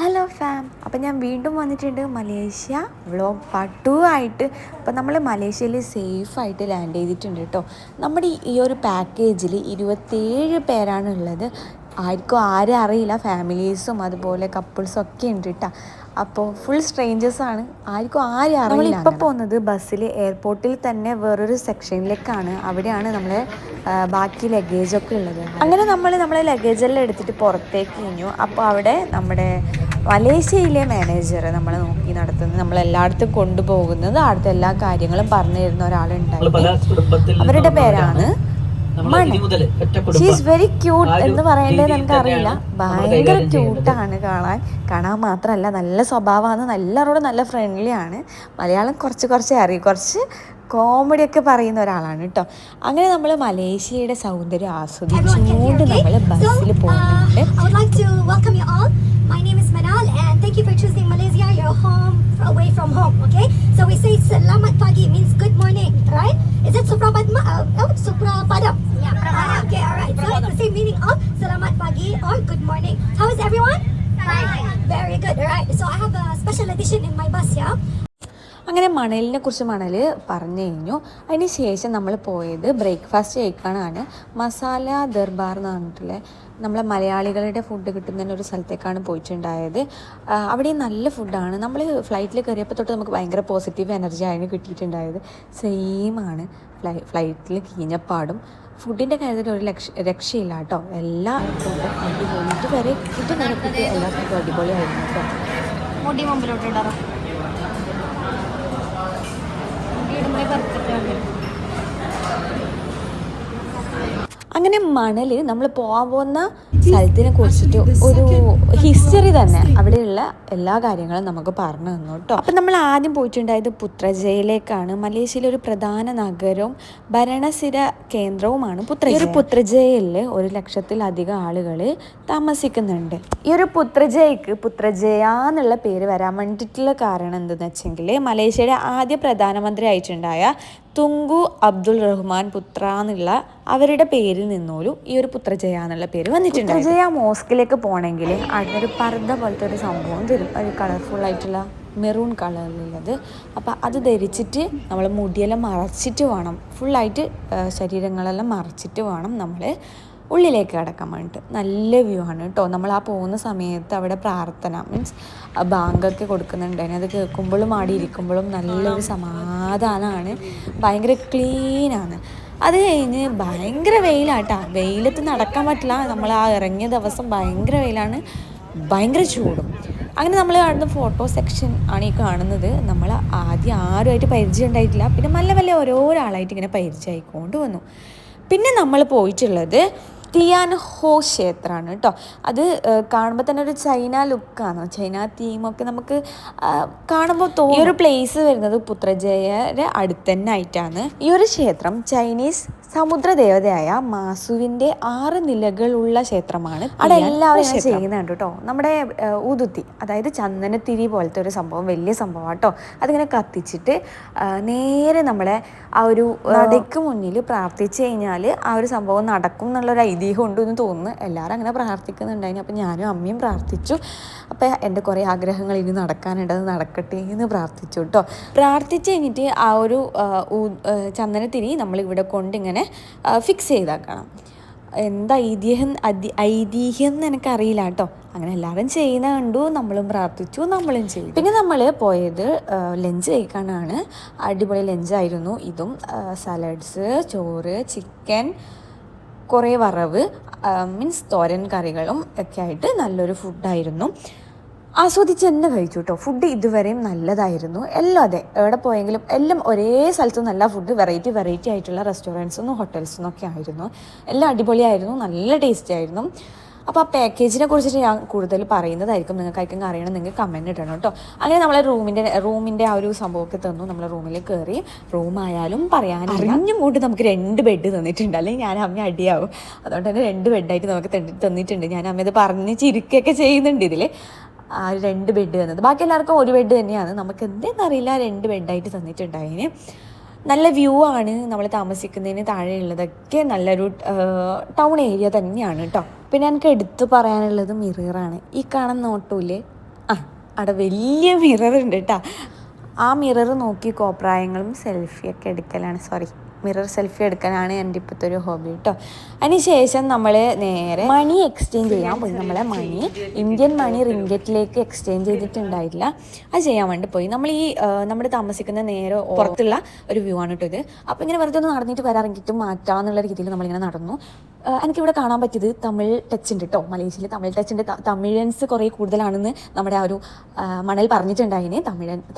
Hello farm, അപ്പം ഞാൻ വീണ്ടും വന്നിട്ടുണ്ട് മലേഷ്യ വ്ളോഗ് പാർട്ട് 2 ആയിട്ട്. അപ്പം നമ്മൾ മലേഷ്യയിൽ സേഫായിട്ട് ലാൻഡ് ചെയ്തിട്ടുണ്ട് കേട്ടോ. നമ്മുടെ ഈ ഒരു പാക്കേജിൽ 27 പേരാണുള്ളത്. ആരും അറിയില്ല, ഫാമിലീസും അതുപോലെ കപ്പിൾസും ഒക്കെ ഉണ്ട് കേട്ടോ. അപ്പോൾ ഫുൾ സ്ട്രേഞ്ചേഴ്സാണ്, ആരും അറിയില്ല. നമ്മളിപ്പോൾ പോകുന്നത് ബസ്സിൽ എയർപോർട്ടിൽ തന്നെ വേറൊരു സെക്ഷനിലേക്കാണ്. അവിടെയാണ് നമ്മൾ ബാക്കി ലഗേജൊക്കെ ഉള്ളത്. അങ്ങനെ നമ്മളെ ലഗേജെല്ലാം എടുത്തിട്ട് പുറത്തേക്ക് കഴിഞ്ഞു. അപ്പോൾ അവിടെ നമ്മുടെ മലേഷ്യയിലെ മാനേജർ നമ്മളെ നോക്കി നടത്തുന്നത്, നമ്മളെല്ലായിടത്തും കൊണ്ടുപോകുന്നത്, അവിടുത്തെ എല്ലാ കാര്യങ്ങളും പറഞ്ഞു തരുന്ന ഒരാളുണ്ടായിരുന്നു. അവരുടെ പേരാണ് മണി. ഷീസ് വെരി ക്യൂട്ട് എന്ന് പറയേണ്ടത് എനിക്കറിയില്ല. ഭയങ്കര ക്യൂട്ടാണ് കാണാൻ മാത്രമല്ല നല്ല സ്വഭാവമാണ്, എല്ലാവരോടും നല്ല ഫ്രണ്ട്ലി ആണ്. മലയാളം കുറച്ച് അറിയും, കുറച്ച് കോമഡിയൊക്കെ പറയുന്ന ഒരാളാണ് കേട്ടോ. അങ്ങനെ നമ്മൾ മലേഷ്യയുടെ സൗന്ദര്യം ആസ്വദിച്ചുകൊണ്ട് നമ്മൾ ബസ്സിൽ പോകുന്നുണ്ട്. My name is Manal and thank you for choosing Malaysia, your home away from home, okay? So we say Selamat Pagi means good morning, right? Is it Suprapadma? Suprapadam. Yeah. Okay, alright. So it's the same meaning of Selamat Pagi or good morning. How is everyone? Fine. Very good, alright. So I have a special edition in my bus, yeah? അങ്ങനെ മണലിനെ കുറിച്ച് മണൽ പറഞ്ഞു കഴിഞ്ഞു. അതിന് ശേഷം നമ്മൾ പോയത് breakfast കഴിക്കാനാണ്. മസാല ദർബാർ എന്ന് പറഞ്ഞിട്ടുള്ള നമ്മളെ മലയാളികളുടെ ഫുഡ് കിട്ടുന്ന ഒരു സ്ഥലത്തേക്കാണ് പോയിട്ടുണ്ടായത്. അവിടെ നല്ല ഫുഡാണ്. നമ്മൾ ഫ്ലൈറ്റിൽ കയറിയപ്പോൾ തൊട്ട് നമുക്ക് ഭയങ്കര പോസിറ്റീവ് എനർജി ആയിരുന്നു കിട്ടിയിട്ടുണ്ടായത്. സെയിമാണ് ഫ്ലൈറ്റിൽ കീഞ്ഞപ്പാടും. ഫുഡിൻ്റെ കാര്യത്തിൽ ഒരു രക്ഷയില്ല കേട്ടോ. എല്ലാ ഫുഡും അടിപൊളി, ഇതുവരെ കിട്ടിയ എല്ലാ ഫുഡും അടിപൊളിയായിരുന്നു കേട്ടോ. മുടി മുമ്പിലോട്ടിടാറോ അങ്ങനെ മണൽ നമ്മൾ പോകാൻ പോകുന്ന സ്ഥലത്തിനെ കുറിച്ചിട്ട് ഒരു ഹിസ്റ്ററി തന്നെ അവിടെയുള്ള എല്ലാ കാര്യങ്ങളും നമുക്ക് പറഞ്ഞു തന്നു കേട്ടോ. അപ്പം നമ്മൾ ആദ്യം പോയിട്ടുണ്ടായത് പുത്രജയയിലേക്കാണ്. മലേഷ്യയിലെ ഒരു പ്രധാന നഗരവും ഭരണസ്ഥിര കേന്ദ്രവുമാണ് പുത്രജയ. ഈ ഒരു പുത്രജയയിൽ 100,000-ലധികം ആളുകൾ താമസിക്കുന്നുണ്ട്. ഈ ഒരു പുത്രജയക്ക് പുത്രജയ എന്നുള്ള പേര് വരാൻ വേണ്ടിയിട്ടുള്ള കാരണം എന്തെന്ന് വെച്ചെങ്കിൽ മലേഷ്യയുടെ ആദ്യ പ്രധാനമന്ത്രി ആയിട്ടുണ്ടായ തുങ്കു അബ്ദുൾ റഹ്മാൻ പുത്ര എന്നുള്ള അവരുടെ പേരിൽ നിന്നോലും ഈ ഒരു പുത്രജയ എന്നുള്ള പേര് വന്നിട്ടുണ്ട്. പുത്രജയ മോസ്കിലേക്ക് പോകണമെങ്കിൽ അതിനൊരു പർദ്ദ പോലത്തെ ഒരു സംഭവം തരും, ഒരു കളർഫുൾ ആയിട്ടുള്ള മെറൂൺ കളറിലുള്ളത്. അപ്പോൾ അത് ധരിച്ചിട്ട് നമ്മൾ മുടിയെല്ലാം മറച്ചിട്ട് വേണം, ഫുള്ളായിട്ട് ശരീരങ്ങളെല്ലാം മറച്ചിട്ട് വേണം നമ്മൾ ഉള്ളിലേക്ക് കിടക്കാൻ വേണ്ടിയിട്ട്. നല്ല വ്യൂ ആണ് കേട്ടോ. നമ്മൾ ആ പോകുന്ന സമയത്ത് അവിടെ പ്രാർത്ഥന മീൻസ് ബാങ്കൊക്കെ കൊടുക്കുന്നുണ്ട്. അത് കേൾക്കുമ്പോഴും ആടി ഇരിക്കുമ്പോഴും നല്ലൊരു സമാധാനമാണ്, ഭയങ്കര ക്ലീനാണ്. അത് കഴിഞ്ഞ് ഭയങ്കര വെയിലാട്ടാ, വെയിലത്ത് നടക്കാൻ പറ്റില്ല. നമ്മൾ ആ ഇറങ്ങിയ ദിവസം ഭയങ്കര വെയിലാണ്, ഭയങ്കര ചൂടും. അങ്ങനെ നമ്മൾ കാണുന്ന ഫോട്ടോ സെക്ഷൻ ആണ് ഈ കാണുന്നത്. നമ്മൾ ആദ്യം ആരുമായിട്ട് പരിചയം ഉണ്ടായിട്ടില്ല, പിന്നെ മെല്ലെ ഓരോരാളായിട്ട് ഇങ്ങനെ പരിചയമായിക്കൊണ്ട് വന്നു. പിന്നെ നമ്മൾ പോയിട്ടുള്ളത് തിയാൻ ഹോ ക്ഷേത്രമാണ് കേട്ടോ. അത് കാണുമ്പോൾ തന്നെ ഒരു ചൈന ലുക്കാണ്, ചൈന തീമൊക്കെ നമുക്ക് കാണുമ്പോൾ തോന്നും. ഈ ഒരു പ്ലേസ് വരുന്നത് പുത്രജയയുടെ അടുത്ത് തന്നെ ആയിട്ടാണ്. ഈ ഒരു ക്ഷേത്രം ചൈനീസ് സമുദ്ര ദേവതയായ മാസുവിൻ്റെ 6 നിലകളുള്ള ക്ഷേത്രമാണ്. അവിടെ എല്ലാവരും ചെയ്യുന്നുണ്ട് കേട്ടോ. നമ്മുടെ ഊതുത്തി, അതായത് ചന്ദനത്തിരി പോലത്തെ ഒരു സംഭവം, വലിയ സംഭവം കേട്ടോ. അതിങ്ങനെ കത്തിച്ചിട്ട് നേരെ നമ്മളെ ആ ഒരു നടയ്ക്ക് മുന്നിൽ പ്രാർത്ഥിച്ചു കഴിഞ്ഞാൽ ആ ഒരു സംഭവം നടക്കും എന്നുള്ളൊരു ഐതിഹ്യം ഉണ്ടെന്ന് തോന്നുന്നു. എല്ലാവരും അങ്ങനെ പ്രാർത്ഥിക്കുന്നുണ്ടായിരുന്നു. അപ്പം ഞാനും അമ്മയും പ്രാർത്ഥിച്ചു. അപ്പം എൻ്റെ കുറേ ആഗ്രഹങ്ങൾ ഇനി നടക്കാനുണ്ട്, അത് നടക്കട്ടെ എന്ന് പ്രാർത്ഥിച്ചു കേട്ടോ. പ്രാർത്ഥിച്ച് കഴിഞ്ഞിട്ട് ആ ഒരു ചന്ദനത്തിരി നമ്മളിവിടെ കൊണ്ടിങ്ങനെ ഫിക്സ് ചെയ്താക്കണം. എന്താ ഐതിഹ്യം എന്ന് എനിക്കറിയില്ല കേട്ടോ. അങ്ങനെ എല്ലാവരും ചെയ്യുന്ന കണ്ടു, നമ്മളും പ്രാർത്ഥിച്ചു, നമ്മളും ചെയ്തു. പിന്നെ നമ്മൾ പോയത് ലഞ്ച് കഴിക്കാനാണ്. അടിപൊളി ലഞ്ചായിരുന്നു. ഇതും സലാഡ്സ്, ചോറ്, ചിക്കൻ, കുറേ വറവ് മീൻസ് തോരൻ കറികളും ഒക്കെ ആയിട്ട് നല്ലൊരു ഫുഡായിരുന്നു. ആസ്വദിച്ച് തന്നെ കഴിച്ചു കേട്ടോ. ഫുഡ് ഇതുവരെയും നല്ലതായിരുന്നു. എല്ലാം അതെ, എവിടെ പോയെങ്കിലും എല്ലാം ഒരേ സ്ഥലത്ത് നല്ല ഫുഡ്, വെറൈറ്റി ആയിട്ടുള്ള റെസ്റ്റോറൻറ്റ്സിന്നും ഹോട്ടൽസിന്നും ഒക്കെ ആയിരുന്നു. എല്ലാം അടിപൊളിയായിരുന്നു, നല്ല ടേസ്റ്റി ആയിരുന്നു. അപ്പോൾ ആ പാക്കേജിനെ കുറിച്ചിട്ട് ഞാൻ കൂടുതൽ പറയുന്നതായിരിക്കും. നിങ്ങൾക്കായിരിക്കും അറിയണം, നിങ്ങൾക്ക് കമൻറ്റ് ഇടണം കേട്ടോ. അങ്ങനെ നമ്മളെ റൂമിൻ്റെ ആ ഒരു സംഭവമൊക്കെ തന്നു. നമ്മൾ റൂമിൽ കയറി. റൂമായാലും പറയാൻ അറിഞ്ഞും കൊണ്ട് നമുക്ക് 2 ബെഡ് തന്നിട്ടുണ്ട്, അല്ലെങ്കിൽ ഞാൻ അമ്മ അടിയാവും. അതുകൊണ്ട് തന്നെ 2 ബെഡായിട്ട് നമുക്ക് തന്നിട്ടുണ്ട്. ഞാൻ അമ്മയത് പറഞ്ഞ് ചിരിക്കുകയൊക്കെ ചെയ്യുന്നുണ്ട് ഇതിൽ. ആ 2 ബെഡ് തന്നത്. ബാക്കി എല്ലാവർക്കും 1 ബെഡ് തന്നെയാണ്. നമുക്ക് എന്തെന്നറിയില്ല 2 ബെഡായിട്ട് തന്നിട്ടുണ്ടായിന്. നല്ല വ്യൂ ആണ്. നമ്മൾ താമസിക്കുന്നതിന് താഴെയുള്ളതൊക്കെ നല്ലൊരു ടൗൺ ഏരിയ തന്നെയാണ് കേട്ടോ. പിന്നെ എനിക്ക് എടുത്തു പറയാനുള്ളത് മിററാണ്. ഈ കാണുന്ന ഓട്ടോയില്ലേ, അവിടെ വലിയ മിറർ ഉണ്ട് കേട്ടോ. ആ മിറർ നോക്കി കോപ്രായങ്ങളും സെൽഫിയൊക്കെ എടുക്കലാണ്, മിറർ സെൽഫി എടുക്കാനാണ് എൻ്റെ ഇപ്പോഴത്തെ ഒരു ഹോബി കേട്ടോ. അതിനുശേഷം നമ്മൾ നേരെ മണി എക്സ്ചേഞ്ച് ചെയ്യാൻ പോയി. നമ്മളെ മണി ഇന്ത്യൻ മണി റിങ്കറ്റിലേക്ക് എക്സ്ചേഞ്ച് ചെയ്തിട്ടുണ്ടായില്ല, അത് ചെയ്യാൻ വേണ്ടി പോയി. നമ്മൾ ഈ നമ്മൾ താമസിക്കുന്ന നേരെ പുറത്തുള്ള ഒരു വ്യൂ ആണ് കേട്ടോ ഇത്. അപ്പോൾ ഇങ്ങനെ വെറുതെ ഒന്ന് നടന്നിട്ട് വരാറെങ്കിട്ട് മാറ്റാമെന്നുള്ള രീതിയിൽ നമ്മളിങ്ങനെ നടന്നു. എനിക്കിവിടെ കാണാൻ പറ്റിയത് തമിഴ് ടച്ച് ഉണ്ട് കേട്ടോ. മലേഷ്യയിൽ തമിഴ് ടച്ച് ഉണ്ട്. തമിഴൻസ് കുറേ കൂടുതലാണെന്ന് നമ്മുടെ ആ ഒരു മണൽ പറഞ്ഞിട്ടുണ്ടായിന്.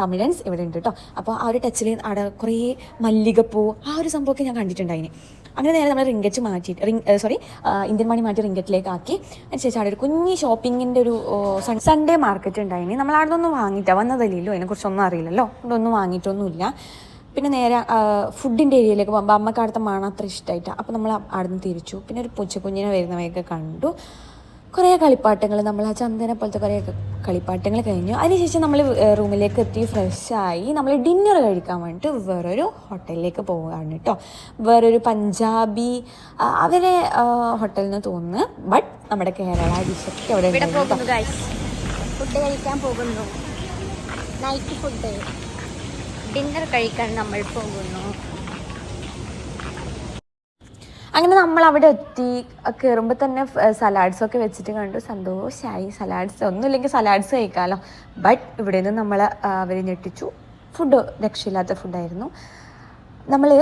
തമിഴൻസ് ഇവിടെ ഉണ്ട് കേട്ടോ. അപ്പോൾ ആ ഒരു ടച്ചിൽ അവിടെ കുറേ മല്ലികപ്പൂ ആ ഒരു സംഭവമൊക്കെ ഞാൻ കണ്ടിട്ടുണ്ടായിന്. അങ്ങനെ നേരെ നമ്മൾ റിങ്കറ്റ് മാറ്റിയിട്ട് ഇന്ത്യൻ മണി മാറ്റി റിങ്കറ്റിലേക്ക് ആക്കി. അതിനുശേഷം അവിടെ ഒരു കുഞ്ഞി ഷോപ്പിങ്ങിൻ്റെ ഒരു സൺഡേ മാർക്കറ്റ് ഉണ്ടായിന്. നമ്മൾ അവിടെ നിന്നൊന്നും വാങ്ങിയിട്ടാണ് വന്നതല്ലല്ലോ, അതിനെക്കുറിച്ചൊന്നും അറിയില്ലല്ലോ, ഇതൊന്നും വാങ്ങിയിട്ടൊന്നുമില്ല. പിന്നെ നേരെ ഫുഡിൻ്റെ ഏരിയയിലേക്ക് പോകുമ്പോൾ അമ്മക്ക് അവിടുത്തെ മണം അത്ര ഇഷ്ടമായിട്ടാണ്. അപ്പോൾ നമ്മൾ അവിടെ നിന്ന് തിരിച്ചു. പിന്നെ ഒരു പൂച്ചക്കുഞ്ഞിനെ വരുന്നവയൊക്കെ കണ്ടു. കുറേ കളിപ്പാട്ടങ്ങൾ, നമ്മൾ ആ ചന്ദന പോലത്തെ കുറേ കളിപ്പാട്ടങ്ങൾ കഴിഞ്ഞു. അതിനുശേഷം നമ്മൾ റൂമിലേക്ക് എത്തി ഫ്രഷായി നമ്മൾ ഡിന്നർ കഴിക്കാൻ വേണ്ടിയിട്ട് വേറൊരു ഹോട്ടലിലേക്ക് പോവുകയാണ് കേട്ടോ. വേറൊരു പഞ്ചാബി അവരെ ഹോട്ടലിൽ നിന്ന് തോന്നുന്നു. ബട്ട് നമ്മുടെ കേരള ഡിഷൊക്കെ അവിടെ ഫുഡ് കഴിക്കാൻ പോകുന്നു. നൈറ്റ് ഫുഡ് ഡിന്നർ കഴിക്കാൻ നമ്മൾ പോകുന്നു. അങ്ങനെ നമ്മൾ അവിടെ എത്തി. കയറുമ്പോൾ തന്നെ സലാഡ്സൊക്കെ വെച്ചിട്ട് കണ്ടു. സന്തോഷമായി. സലാഡ്സ് ഒന്നുമില്ലെങ്കിൽ സലാഡ്സ് കഴിക്കാമല്ലോ. ബട്ട് ഇവിടെ നിന്ന് നമ്മൾ അവർ ഞെട്ടിച്ചു. ഫുഡ് രക്ഷയില്ലാത്ത ഫുഡായിരുന്നു. നമ്മൾ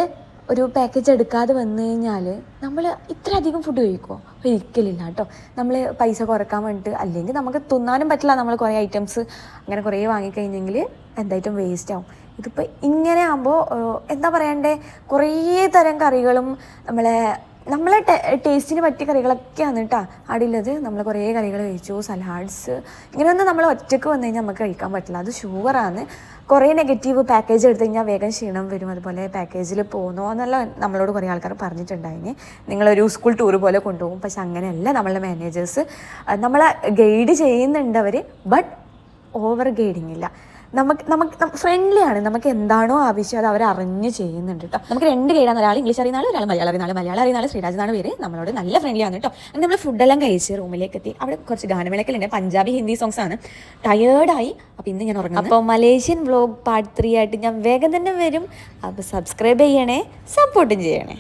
ഒരു പാക്കേജ് എടുക്കാതെ വന്നു കഴിഞ്ഞാൽ നമ്മൾ ഇത്രയധികം ഫുഡ് കഴിക്കുമോ? ഒരിക്കലില്ല കേട്ടോ. നമ്മൾ പൈസ കുറക്കാൻ വേണ്ടിയിട്ട്, അല്ലെങ്കിൽ നമുക്ക് തിന്നാനും പറ്റില്ല. നമ്മൾ കുറേ ഐറ്റംസ് അങ്ങനെ കുറേ വാങ്ങിക്കഴിഞ്ഞെങ്കിൽ എന്തായിട്ടും വേസ്റ്റ് ആവും. ഇതിപ്പോൾ ഇങ്ങനെ ആകുമ്പോൾ എന്താ പറയണ്ടേ, കുറേ തരം കറികളും നമ്മളെ ടേസ്റ്റിന് പറ്റിയ കറികളൊക്കെയാണ് കേട്ടോ അടിയുള്ളത്. നമ്മൾ കുറേ കറികൾ കഴിച്ചു, സലാഡ്സ്. ഇങ്ങനെയൊന്നും നമ്മൾ ഒറ്റയ്ക്ക് വന്നു കഴിഞ്ഞാൽ നമുക്ക് കഴിക്കാൻ പറ്റില്ല, അത് ഷുഗറാണ്. കുറേ നെഗറ്റീവ് പാക്കേജ് എടുത്തു കഴിഞ്ഞാൽ വേഗം ക്ഷീണം വരും. അതുപോലെ പാക്കേജിൽ പോകുന്നോ എന്നല്ല നമ്മളോട് കുറേ ആൾക്കാർ പറഞ്ഞിട്ടുണ്ടായിന്, നിങ്ങളൊരു സ്കൂൾ ടൂർ പോലെ കൊണ്ടുപോകും. പക്ഷെ അങ്ങനെയല്ല നമ്മളുടെ മാനേജേഴ്സ്. നമ്മളെ ഗൈഡ് ചെയ്യുന്നുണ്ട് അവർ, ബട്ട് ഓവർ ഗൈഡിങ് ഇല്ല. നമുക്ക് ഫ്രണ്ട്ലിയാണ്. നമുക്ക് എന്താണോ ആവശ്യം അത് അവർ അറിഞ്ഞ് ചെയ്യുന്നുണ്ട് കേട്ടോ. നമുക്ക് 2 ഗൈഡാണ്, ഒരാൾ ഇംഗ്ലീഷ് അറിയുന്നാലും ഒരാൾ മലയാളം അറിയുന്നാലും. ശ്രീരാജ് എന്നാണ് പേര്. നമ്മളോട് നല്ല ഫ്രണ്ട്ലി ആണ് കേട്ടോ. അങ്ങനെ നമ്മൾ ഫുഡെല്ലാം കഴിച്ച് റൂമിലേക്ക് എത്തി. അവിടെ കുറച്ച് ഗാനമേളക്കലുണ്ട്, പഞ്ചാബി ഹിന്ദി സോങ്സ് ആണ്. ടയേർഡായി. അപ്പോൾ ഇന്ന് ഞാൻ ഉറങ്ങും. അപ്പോൾ മലേഷ്യൻ വ്ലോഗ് പാർട്ട് 3 ആയിട്ട് ഞാൻ വേഗം തന്നെ വരും. അപ്പോൾ സബ്സ്ക്രൈബ് ചെയ്യണേ, സപ്പോർട്ടും ചെയ്യണേ.